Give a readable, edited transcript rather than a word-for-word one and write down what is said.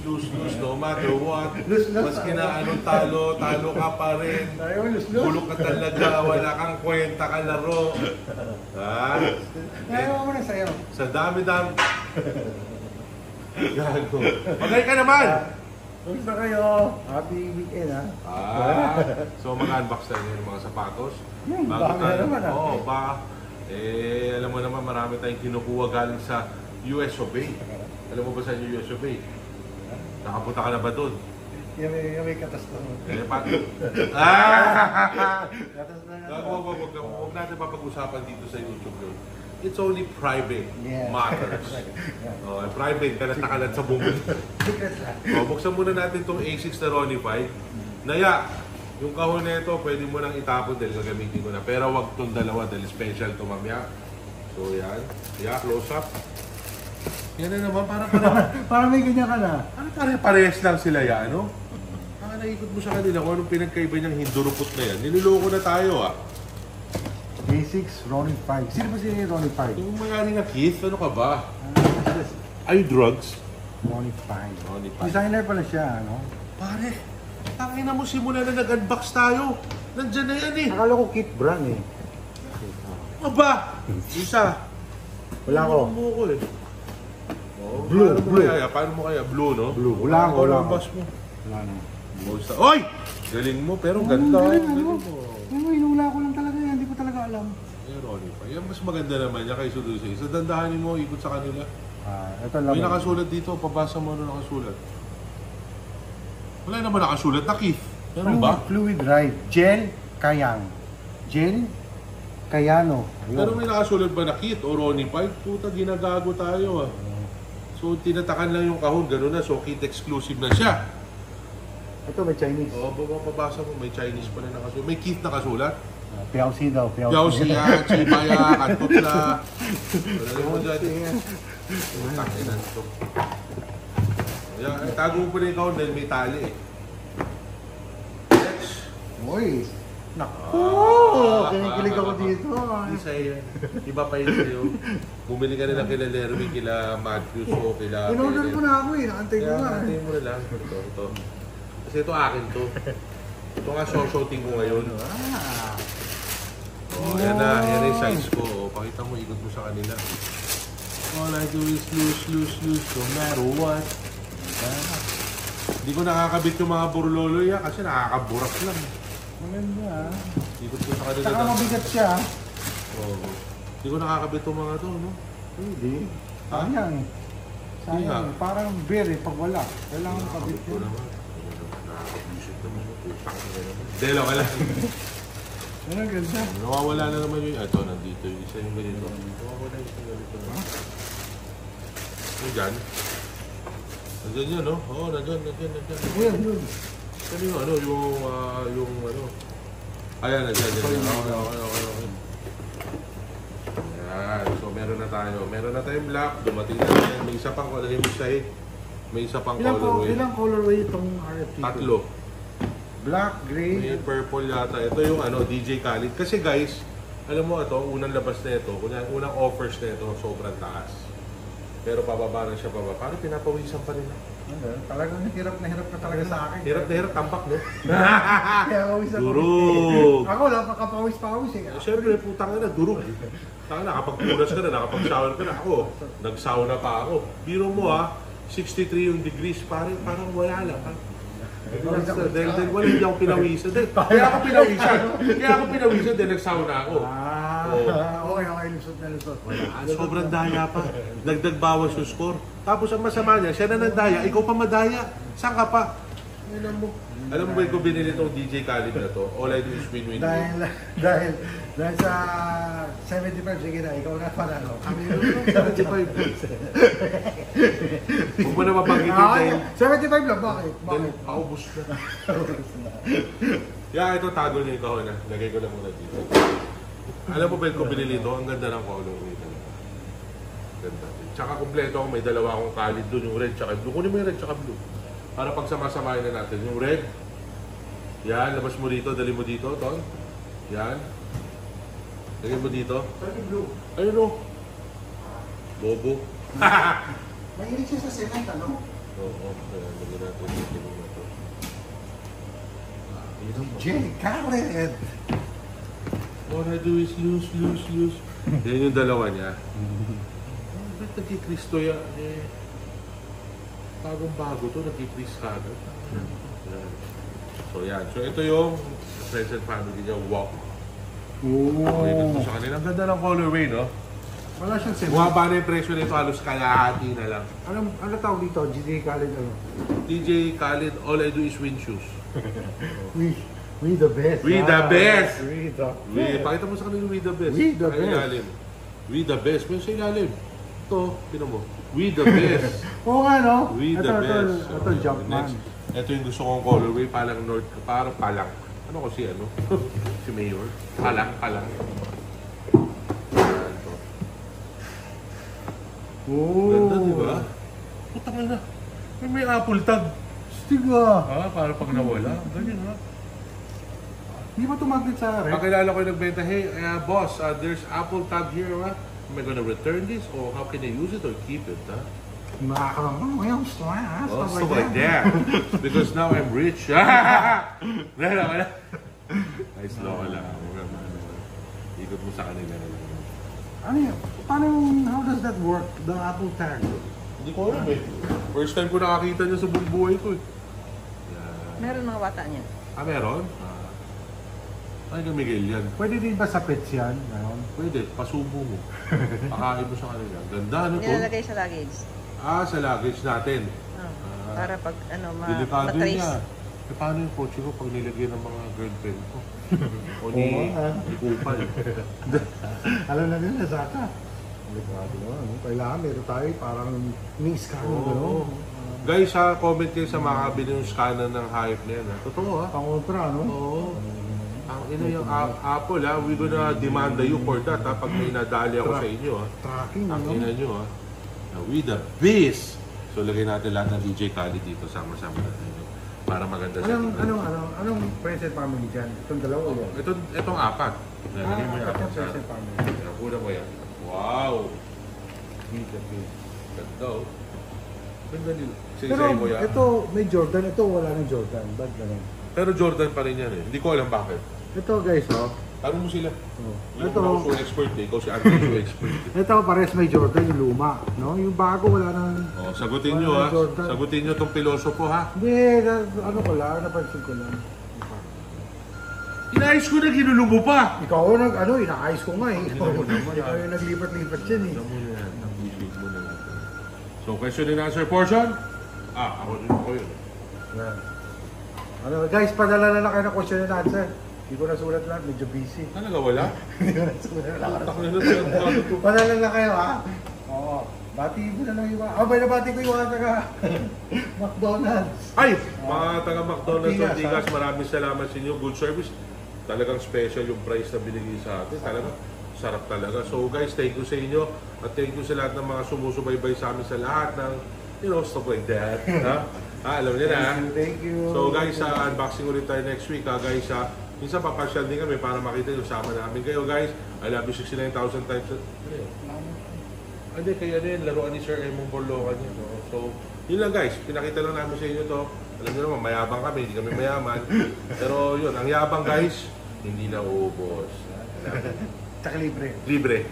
lose, no matter what. Lose. Maski na anong talo ka pa rin. Bulok ka talaga, wala kang kwenta ka laro. Ha? Ayaw mo na sa'yo. Sa dami-dami. Gago. Magay ka naman! Gusto kayo. Happy weekend, ha? So mag-unbox tayo ng mga sapatos. Baka na naman, ha? Oo, baka. Alam mo naman, marami tayong kinukuha galing sa US of A. Alam mo ba sa US of A? Nakapunta ka na ba doon? May katas na. Katas na. Huwag natin papag-usapan dito sa YouTube yun. It's only private matters. Private, kalat sa bumuli. Buksan muna natin itong A6 na Ronnie 5. Naya, yung kahon na ito, pwede mo nang itapon dahil gagamitin ko na. Pero wag itong dalawa dahil special to mamaya. So yan. Yeah, close up. Yan na naman, Parang may ganyan ka na. Parehas lang sila yan, ano? Naikot mo sa kanila kung anong pinagkaiba niyang hindurupot na yan. Niloloko na tayo, ah. A6, Ronnie 5. Sino ba si Ronnie 5? Yung mayari nga, Keith, ano ka ba? Are you drugs? Ronnie 5. Designer pala siya, ano? Pare, tangina mo simula na nag-unbox tayo. Nandyan na yan eh. Akala ko Kit Brand eh. Aba! Isa. Wala ko. Mo ko eh. Blue. Paano mo kaya? Blue, no? Blue. Wala ko. Unbox mo. Wala na. Oy! Galing mo, pero ganda. Ano? Inula ko lang talaga yan. Hindi ko talaga alam. Ronnie pa. Yan mas maganda naman niya kay Sudusi. Sa dandahanin mo, ikot sa kanila. Ito lang. May nakasulat dito. Pabasa mo ano nakasulat. Wala naman nakasulat na Keith. Meron ba? Fluid Ride. Gel Kayang. Gel Kayano. Pero may nakasulat ba na Keith o Ronnie 5? Puta, ginagago tayo ah. So, tinatakan lang yung kahon. Gano'n na. So, Keith exclusive na siya. Ito may Chinese. Oo, pabasa mo. May Chinese pa rin nakasulat. May Keith nakasulat. Piausi daw. Piausi yan. Chibaya. Kantutla. Wala mo dyan. Takin na ito. Tago mo pa rin kahon dahil may tali eh. Next. Uy. Naku! Kinikilig ako dito. Hindi sa'yo yan. Iba pa yun sa'yo. Bumili ka nila kila Lerwin, kila Matthews o kila... In-order ko na ako eh. Nakantay ko na. Nakantay mo na lang. Ito. Kasi ito akin to. Ito nga shouting ko ngayon. Yan na yung size ko. Pakita mo, ikot mo sa kanila. All I do is lose no matter what. Hindi ko nakakabit yung mga burlolo yan kasi nakakaburak lang. Maganda. Ikot ko sa kanila. Saka mabigat siya. Oo. Hindi ko nakakabit yung mga to, no? Hindi. Sayang eh. Sayang. Parang beer eh, pag wala. Kailangan kabit ko yun. naman. Nakakabit naman. Putang na naman. Dela ka lang. Ano ganda? Nawawala na naman yung... Ito, nandito. Yung isa yung ganito. Nawawala yung isa yung ganito. Yung dyan. Nandyan yun, no? Oo, nandyan. Ayan, yun. Ano yung ano? Yung ano? Ayan, nandyan. Okay. Ayan. So, meron na tayo. Meron na tayong black. Dumating na yan. May isa pang colorway mo sahid. May isa pang colorway. Ilang colorway itong RFP? 3. Black, gray. May purple yata. Ito yung ano, DJ Khaled. Kasi guys, alam mo ito, unang labas na ito, unang offers na ito, sobrang taas. Pero pababa na siya pababa. Parang pinapawisan pa rin. Talagang hirap na talaga sa akin. Hirap na hirap, tampak, no? Kaya pawis ako. Durog! Ako, wala pa kapawis-pawis eh. Siyempre, putang na, durog. Tanga na, kapag punas ka na, nakapag-shower ka na. Ako, nag-sauna pa ako. Biro mo ha, 63 yung degrees, parang wala lang. Dahil wala hindi ako pinawisan. Kaya ako pinawisan dahil nagsauna ako. Okay, lusot. Sobrang daya pa. Dagdag bawas yung score. Tapos ang masama niya, siya na nagdaya, ikaw pa madaya. Saan ka pa? Alam mo ba ko binili itong DJ Khaled na to? All I do is win. Dahil sa 75, sige na, ikaw na panalo. 75. Huwag mo na mabanggitin dahil 75 lang, bakit? paubos na. Ito tago niya yung kahon na. Lagay ko lang muna dito. Alam mo ba ko binili ito? Ang ganda ng color nito. Ganda. Tsaka kompleto ako, may dalawa akong Khaled doon, yung red tsaka blue. Kunin mo yung red tsaka blue. Para pag sama-samahin na natin. Yung red, yan, labas mo dito, dali mo dito, Ton. Yan. Lagay mo dito. Blue. Ayun o. Bobo. Mahilig siya sa cement, ano? Oo, kaya lagyan natin dito na to. Jay Khaled! All I do is lose. Yan yung dalawa niya. Ba't nagkikristo yan? Bagong-bago to, nagkikris ka agad. Yan. So yan. So ito yung friends and family niya. Wow. Okay, gusto sa kanila. Ang ganda ng colorway, no? Wala siyang semi. Bumaba na yung presyo nito, halos kalahati na lang. Ano tawag dito? DJ Khaled ano? DJ Khaled, all I do is win shoes. We the best. We the best! We the best. Pakita mo sa kanila, we the best. We the Ay, best. ilalim. We the best. Pero sa ilalim. Ito, tinan mo. We the best. Oo nga, no? We the best. Ito, Jumpman. Next, ito yung gusto kong colorway, palang North, parang palang. Ano ko si ano? Si Mayor? Palang. Ayan to. Oh. Ganda, di ba? Putang ina. May apple tag. Stiga. Para pag nawala. Ganyan ha. Hindi ba tumaglit sa rep? Pakilala ko yung nagbenta, hey, boss, there's apple tag here, ha? Am I gonna return this? Or how can I use it or keep it, ha? Nakakaroon. Well, stuff Stuff like that. Because now I'm rich. Wala. Nice loka lang. Ikot mo sa kanila. Ano yun? Paano how does that work? The Apple tag? Hindi ko alam eh. First time ko nakakita niya sa buong buhay ko eh. Meron mga bata niya. Meron? Ay, kay Miguel yan. Pwede din ba sa pets yan? Ganon? Pwede, pasubo mo. Pakain mo sa kanila. Ganda, ano to? Nilalagay sa luggage. Sa luggage natin. Para pag Delikado matrace. niya. Paano yung kotse ko pag nilagyan ng mga girlfriend ko? O ni Kupal. Alam na nila, Zaka. Kailangan meron tayo parang ni-scanner gano'n. Guys, comment kayo sa makakabili yung scanner ng hype na yan. Totoo ha? Pang-ultra, no? Oo. Ang ina yung Apple ha, we gonna demand you for that ha, pag may nadali ako sa inyo ha. Tracking, Ang ano? ina nyo ha. We the best! So lagay natin lahat ng DJ Khaled dito, sama-sama natin. Para maganda sa tingin. Anong present family dyan? Itong dalawa o yan? Itong apat. Lagay mo yung apat sa present family. Kulang mo yan. Wow! Ganda oh. Ganda nila. Pero Say mo yan. ito, may Jordan. Ito wala ng Jordan. Ba't ganun? Pero Jordan pa rin yan eh. Hindi ko alam bakit. Ito guys, oh. Tanong mo sila. Yung Ito, ako so expert eh. Ikaw si Anthony so expert eh. ito pares may Jordan, yung luma. No? Yung bago wala nang... Oh, sagutin nyo ha. Jordan. Sagutin nyo itong pilosopo ha. Hindi, ano ko lang, napansin ko lang. Inayos ko na, ginulo mo pa. Ikaw inaayos ko nga eh. Ikaw yung naglipat-lipat dyan eh. Alam mo na yan. Appreciate mo na natin. So, question and answer portion? Ako rin ako yun. Yan. Guys, padala na lang kayo ng question and answer. Hindi ko nasulat lahat, medyo busy. Talaga wala? Hindi ko nasulat lahat. Ako na natin. Padala na kayo ha? Oo. Bati mo na lang iba. May nabati ko yung mga taga McDonald's. Ay! Mga taga McDonald's Ortigas, Ortigas, maraming salamat sa inyo. Good service. Talagang special yung price na binigay sa atin. Talaga sarap talaga. So guys, thank you sa inyo. At thank you sa lahat ng mga sumusubaybay sa amin sa lahat ng, stuff like that. Alam niyo na. Thank you. So guys, unboxing ulit tayo next week. Guys, minsan papasyal din kami para makita yung sama namin kayo guys. I love you 69,000 times. Hindi, kaya din, laruan ni Sir Emong Borlocan yun. No? So, yun lang guys, pinakita lang namin sa inyo to. Alam niyo naman, mayabang kami, hindi kami mayaman. Pero yun, ang yabang guys, hindi na uubos. Tsaka libre. Libre.